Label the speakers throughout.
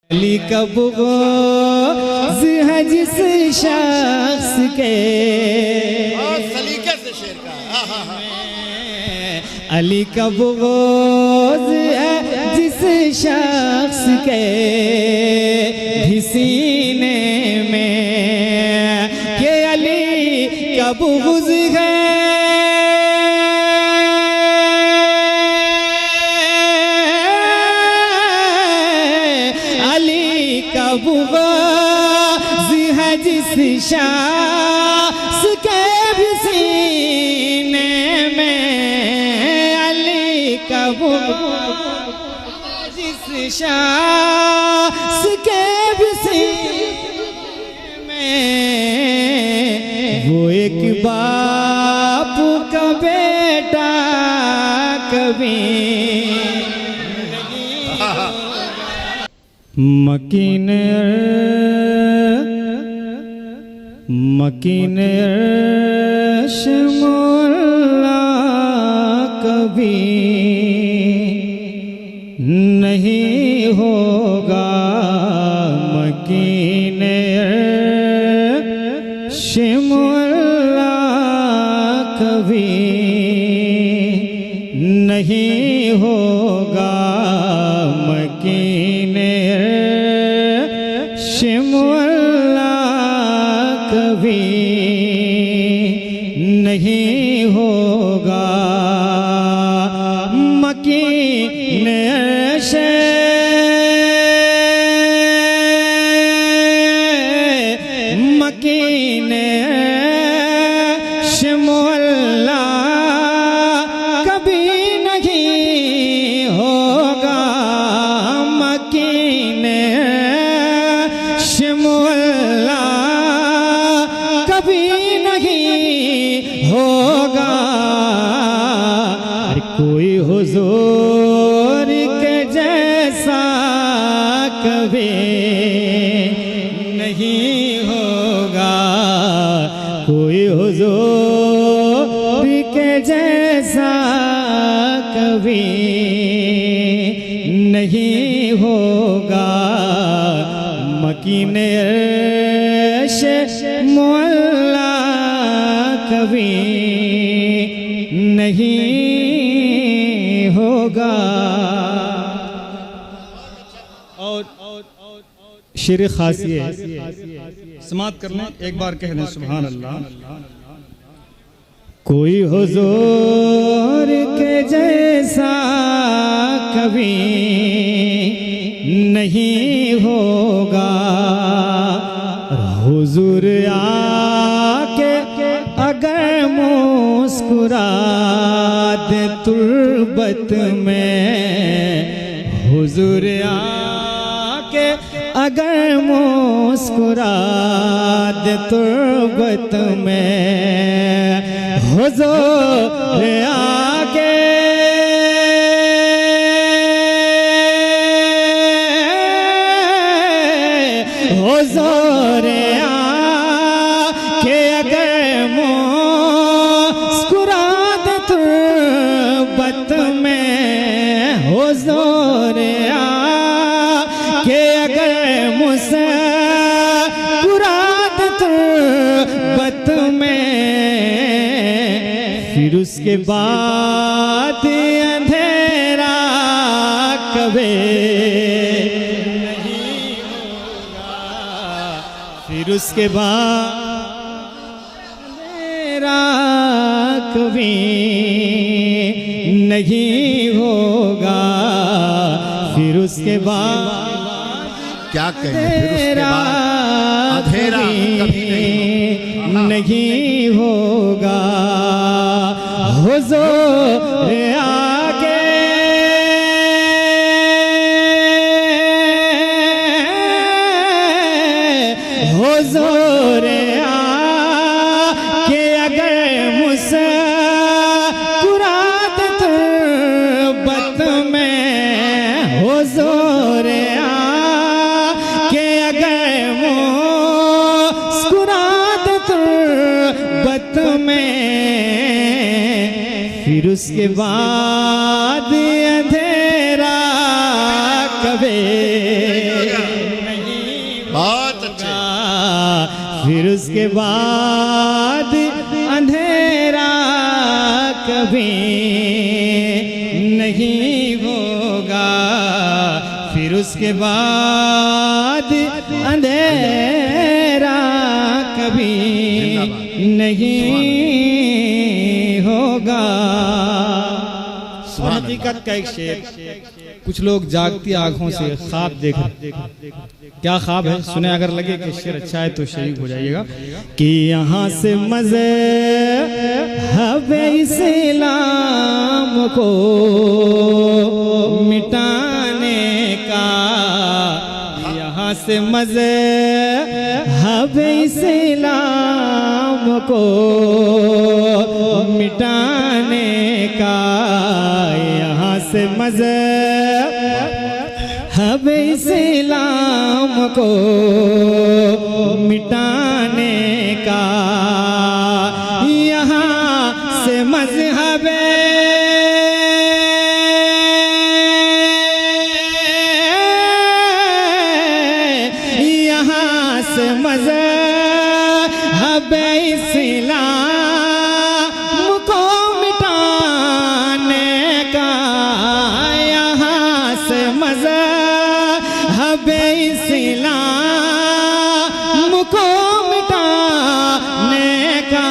Speaker 1: अली का बुग़्ज़ है जिस शख्स के
Speaker 2: सलीके से शेर का
Speaker 1: अली का बुग़्ज़ है जिस शख्स के भी सीने में के अली का बुग़्ज़ है बुग़्ज़ है जिस शख्स के भी सीने में अली का बुग़्ज़ जिस शख्स के भी सीने में वो एक बाप का बेटा कभी मकीन अर्श मौला कभी नहीं होगा मकीन अर्श मौला कभी नहीं होगा मकीन शिमला कभी नहीं होगा मकीन मकीन शिमला कभी नहीं होगा मकीन शिमला कभी नहीं होगा कोई हुजूर के जैसा कभी नहीं होगा कोई हुजूर के जैसा कभी नहीं होगा मकीन अर्श मौला कभी नहीं होगा। और शेर खासी है समात कर लें एक बार कह दें सुभान अल्लाह। कोई हुजूर के जैसा कभी नहीं होगा हुजूर आके अगर मुस्कुरा दे तुर्बत में हुजूर आके अगर मुस्कुरा दे तुर्बत में हुजूर आके हुजूर आके अगर मुस्कुरा दे तुर्बत में हुजूर आके अगर मुस्कुरा दे तुर्बत में फिर उसके बाद अंधेरा कभी नहीं होगा फिर उसके बाद अंधेरा कभी नहीं होगा फिर उसके बाद
Speaker 2: क्या कहें फिर उसके बाद अंधेरा कभी
Speaker 1: नहीं होगा हुजूर आके हुजूर आके अगर मुस्कुरा दे तुर्बत में हुजूर आके अगर मुस्कुरा दे तुर्बत में फिर उसके बाद अंधेरा कभी
Speaker 2: बहुत अच्छे।
Speaker 1: फिर उसके बाद अंधेरा कभी नहीं होगा, फिर उसके बाद अंधेरा कभी नहीं होगा। और हकीकत का एक शेर, कुछ लोग जागती आंखों से ख्वाब देख रहे, क्या ख्वाब है सुने, अगर लगे कि शेर अच्छा है तो शरीक हो जाइएगा। कि यहाँ से मजे हवे इस्लाम को मिटाने का, यहाँ से मजे हवे इस्लाम को मिटाने का, यहाँ से मजे हब इस्लाम को मिटाने का, यहाँ से मजहब यहाँ से मजहब इस्लाम को मिटाने का, यहाँ से मजहब इस्लाम को मिटाने का,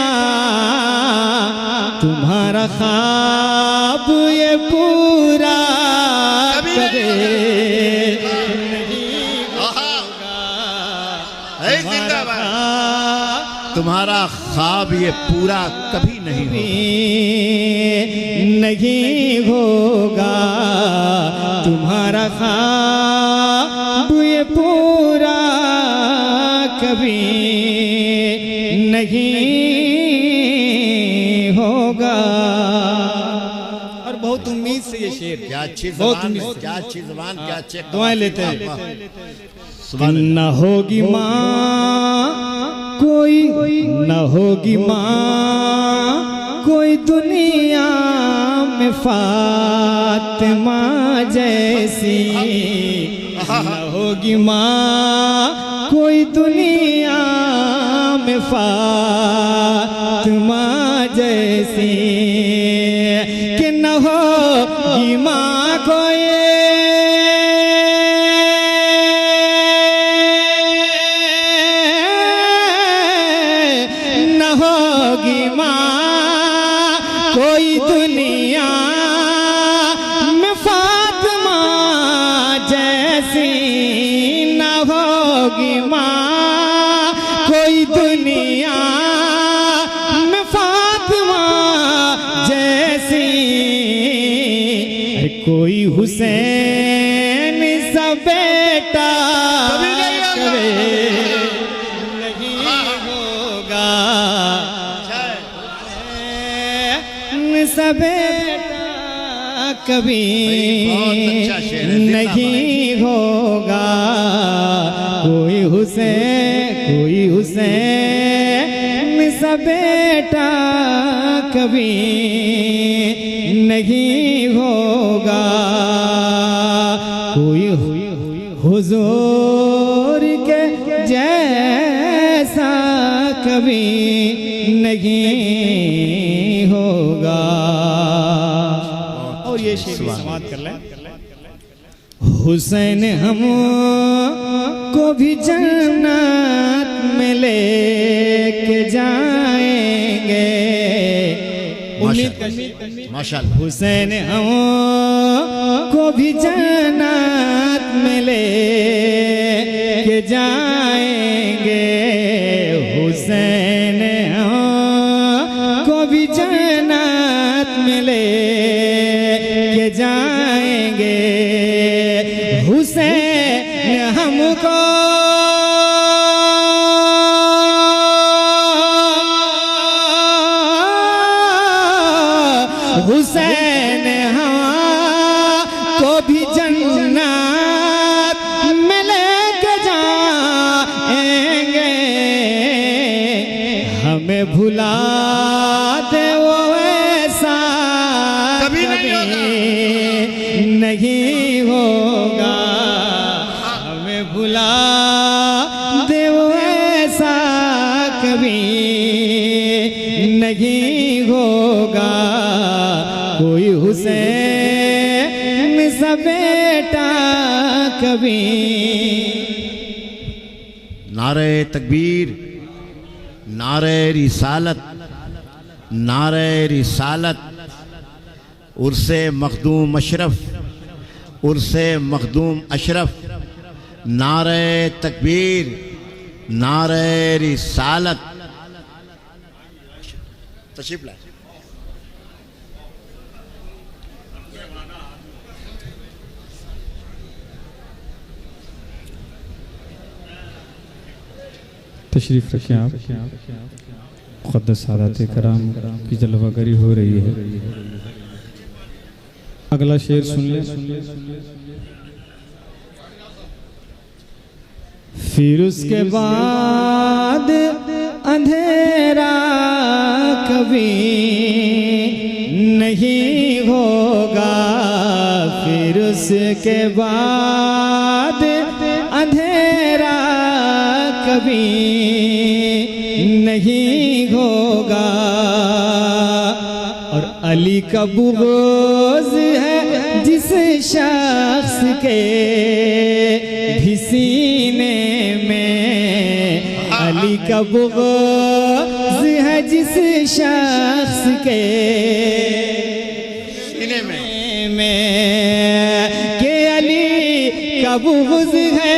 Speaker 1: तुम्हारा ख्वाब ये पूरा कभी नहीं होगा,
Speaker 2: तुम्हारा ख्वाब ये पूरा कभी नहीं
Speaker 1: होगा, तुम्हारा ख्वाब ये पूरा कभी नहीं होगा। और बहुत उम्मीद से ये शेर,
Speaker 2: क्या अच्छी
Speaker 1: बहुत
Speaker 2: ज़बान,
Speaker 1: उम्मीद,
Speaker 2: क्या अच्छी ज़बान, क्या अच्छे
Speaker 1: दुआएं लेते हैं।
Speaker 2: सुभान
Speaker 1: न होगी माँ कोई, न होगी माँ कोई दुनिया में फातिमा जैसी, न होगी माँ कोई दुनिया में फातिमा जैसी, कि न होगी माँ कोई कोई दुनिया में फातिमा जैसी, न होगी माँ कोई दुनिया में फातिमा जैसी, कोई हुसैन सा बेटा कभी नहीं होगा, बेटा कभी नहीं होगा, कोई हुसैन सा बेटा कभी नहीं होगा, कोई हुजूर के जैसा कभी नहीं होगा। और ये शेर समाप्त कर लें। हुसैन हम को भी जन्नत में लेके जाएंगे,
Speaker 2: माशाअल्लाह,
Speaker 1: हुसैन हम को भी जन्नत में लेके जाएंगे, हुसैन को भी जन्नत में लेके जाएंगे, हुसैन हमको हुसैन को भी जन्नत में लेके जाएंगे, हमें भुला दे वो ऐसा कभी नहीं होगा, हमें भुला हुसैन सा बेटा कभी।
Speaker 2: नारे तकबीर, नारे रिसालत, नारे रिसालत, उर्से मखदूम अशरफ, उर्से मखदूम अशरफ, नारे तकबीर, नारे रिसालत। तशरीफ लाए।
Speaker 1: तशरीफ रखें आप। मुक़द्दस सादात कराम की जलवागरी हो रही है। अगला शेर सुन ले। फिर उसके बाद अंधेरा कभी नहीं होगा, फिर उसके बाद अंधेरा कभी नहीं होगा। और अली का बुग़्ज़ है जिस शख्स के भी सीने में, अली का बुग़्ज़ है जिस शख्स के
Speaker 2: सीने में
Speaker 1: के अली का बुग़्ज़ है।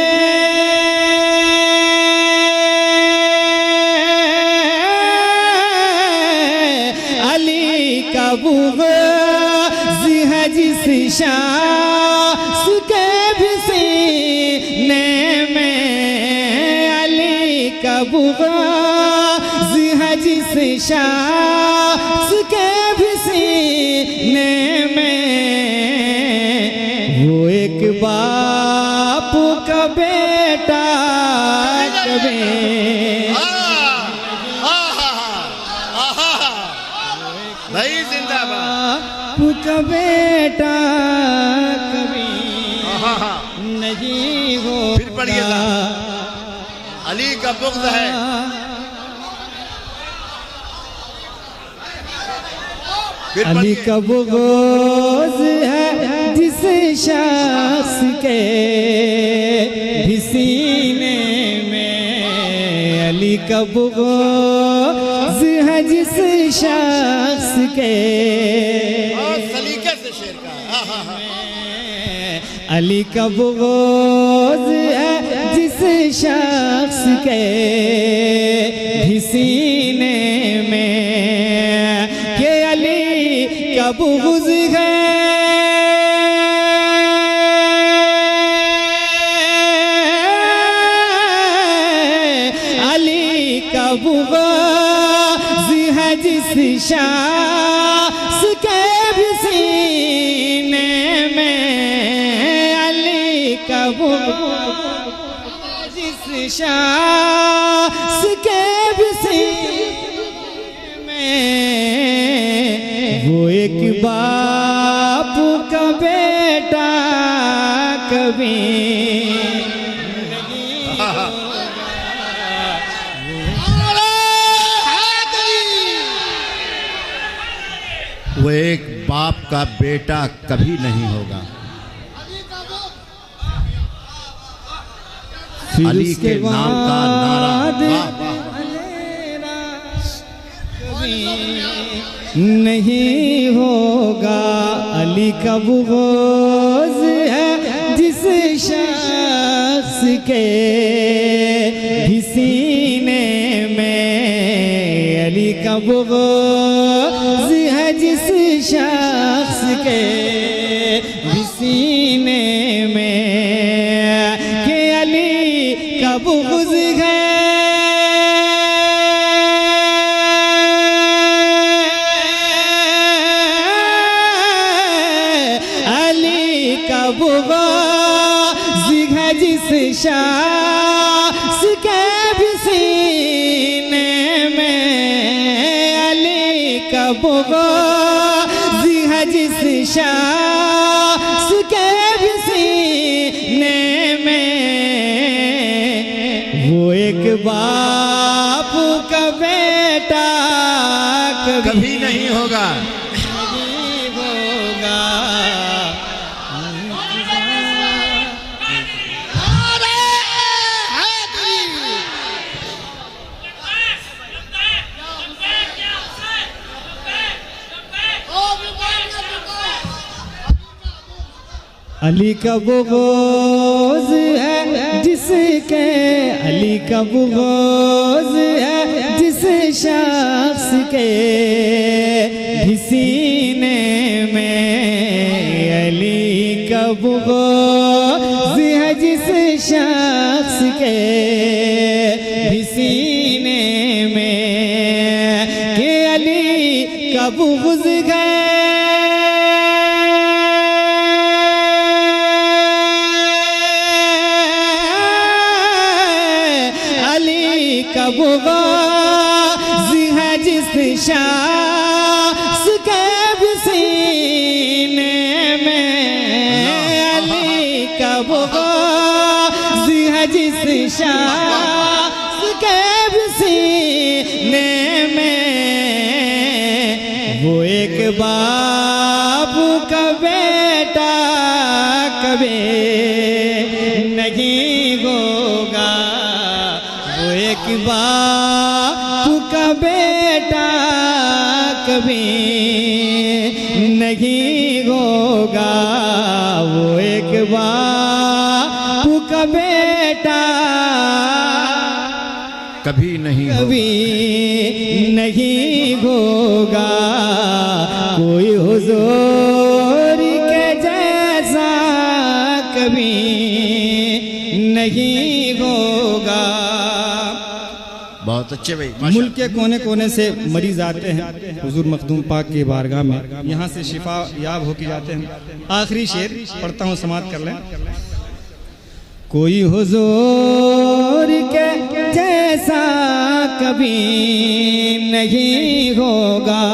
Speaker 1: बुग़्ज़ है जिस शख्स के भी सीने में, अली का बुग़्ज़ है जिस शख्स के भी सीने में। वो एक बाप का बेटा कभी का बेटा कभी नहीं होगा।
Speaker 2: फिर पढ़िएगा। अली का बुग़्ज़ है,
Speaker 1: अली का बुग़्ज़ है जिस शख्स के भी सीने में, अली का बुग़्ज़ है जिस शख्स के अली का बुग़्ज़ है जिस शख्स के भी सीने में, के अली का बुग़्ज़ है। अली का बुग़्ज़ है जिस शख्स के भी सीने में, जिस शख्स के भी सीने में। वो एक बाप का बेटा कभी नहीं
Speaker 2: वो एक बाप का बेटा कभी नहीं होगा। अली के नाम का नारा
Speaker 1: नहीं होगा। अली का बुग़्ज़ है जिस शख्स के भी सीने में, अली का बुग़्ज़ है जिस शख्स के भी सीने में, के अली का बुग़्ज़ है। बुग़्ज़ है जिस शख्स के भी सीने में, अली का बुग़्ज़ है जिस शख्स के भी सीने में। वो एक बाप का बेटा
Speaker 2: कभी नहीं होगा।
Speaker 1: नहीं होगा। अली का बुग़्ज़ है जिसके, अली का बुग़्ज़ है जिस शख्स के भी सीने में, अली का बुग़्ज़ है जिस शख्स के भी सीने में, कि अली का बुग़्ज़ है का बुग़्ज़ है जिस शख्स के भी सीने में, अली का बुग़्ज़ है जिस शख्स के भी सीने में, वो एक बाप का बेटा कभी नहीं होगा, वो एक बाप का बेटा कभी नहीं होगा, वो एक बाप का बेटा
Speaker 2: कभी नहीं
Speaker 1: कभी नहीं होगा, कोई हुजूर के जैसा कभी नहीं होगा।
Speaker 2: बहुत अच्छे भाई।
Speaker 1: मुल्क के कोने कोने से मरीज आते हैं हुजूर मखदूम पाक की बारगाह में, यहाँ से शिफा याब होके जाते हैं। आखिरी शेर पढ़ता हूँ, समाप्त कर लें। कोई हुजूर के जैसा कभी नहीं होगा,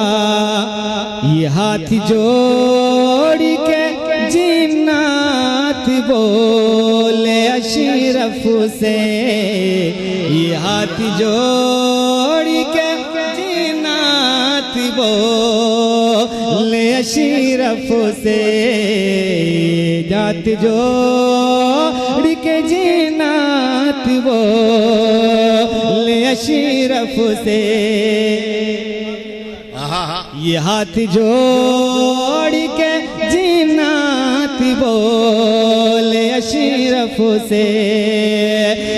Speaker 1: ये हाथ जोड़ के जिन्नात बोले अशरफ से, ये हाथ जोड़ के जिन्नात बोले अशरफ से, जात जोड़ के जिन्नात बोले अशरफ से, ये हाथ जोड़ के जिन्नात बोले अशरफ से,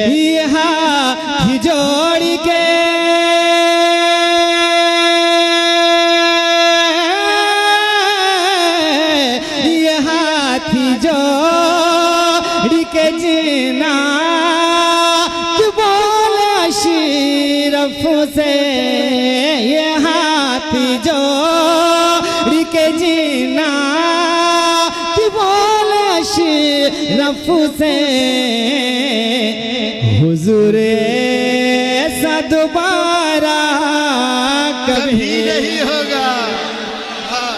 Speaker 1: ये हाथ जोड़ के ये हाथ जोड़ के जिन्नात बोले अशरफ से, ये हाथ जोड़ के जिन्नात बोले अशरफ से, हुजूर ऐसा दोबारा कभी
Speaker 2: नहीं होगा। हाँ।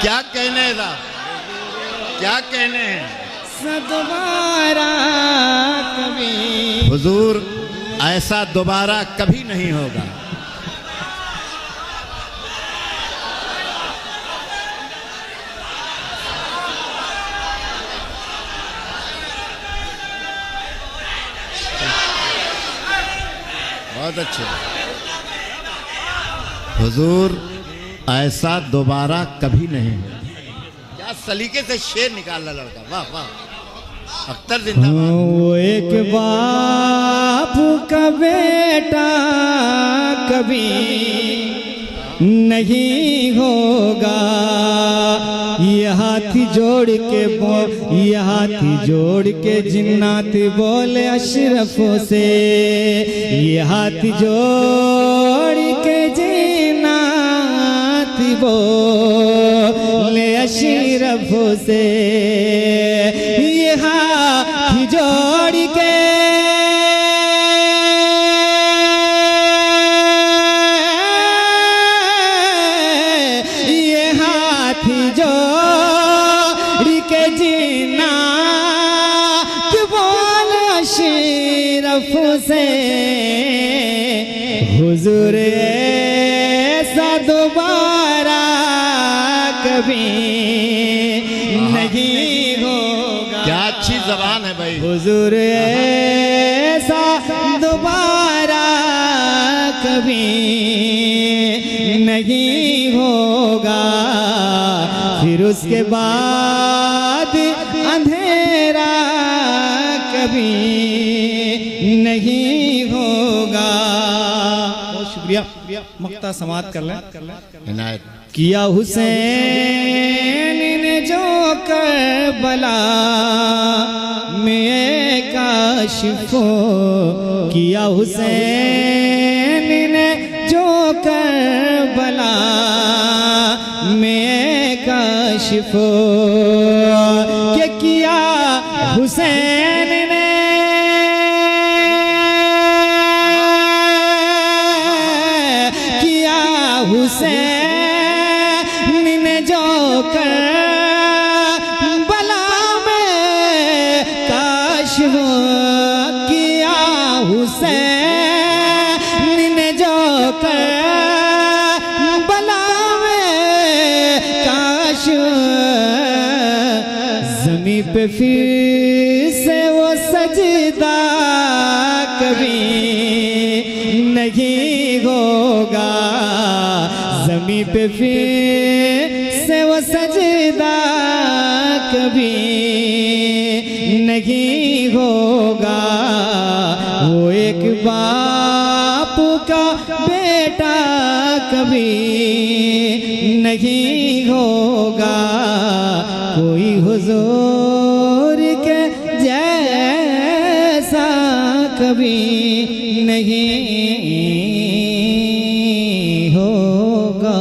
Speaker 2: क्या कहने था, क्या कहने हैं,
Speaker 1: दोबारा कभी
Speaker 2: हुजूर ऐसा दोबारा कभी नहीं होगा। बहुत अच्छे। हुजूर ऐसा दोबारा कभी नहीं होगा। क्या सलीके से शेर निकाला लड़का, वाह वाह। अख्तर जिंदाबाद।
Speaker 1: वो एक बाप का बेटा कभी नहीं होगा, ये हाथ जोड़ के ये हाथ जोड़ के जिन्नात बोले अशरफ से, ये हाथ जोड़ के जिन्नात बोले अशरफ से, ये हाथ जोड़ के जिन्नात बोले अशरफ से, हुजूर ऐसा दोबारा कभी नहीं होगा।
Speaker 2: क्या अच्छी जबान है भाई।
Speaker 1: हुजूर ऐसा दोबारा कभी नहीं होगा, फिर उसके बाद अंधेरा कभी नहीं होगा। बहुत शुक्रिया, मक्ता समाप्त कर लें।
Speaker 2: इनायत
Speaker 1: किया हुसैन ने जो करबला में काशिफो, किया हुसैन ने जो करबला में काशिफो, के किया हुसैन ने किया हुसैन ने जो करबला में काशिफो, किया हुसैन ने जो करबला में काशिफो, ज़मीं पे फिर से वो सजदा कभी नहीं होगा। ज़मीं पे फिर से वो सजदा कभी नहीं होगा। वो एक बाप का बेटा कभी नहीं होगा। कोई हुजूर के जैसा कभी नहीं होगा।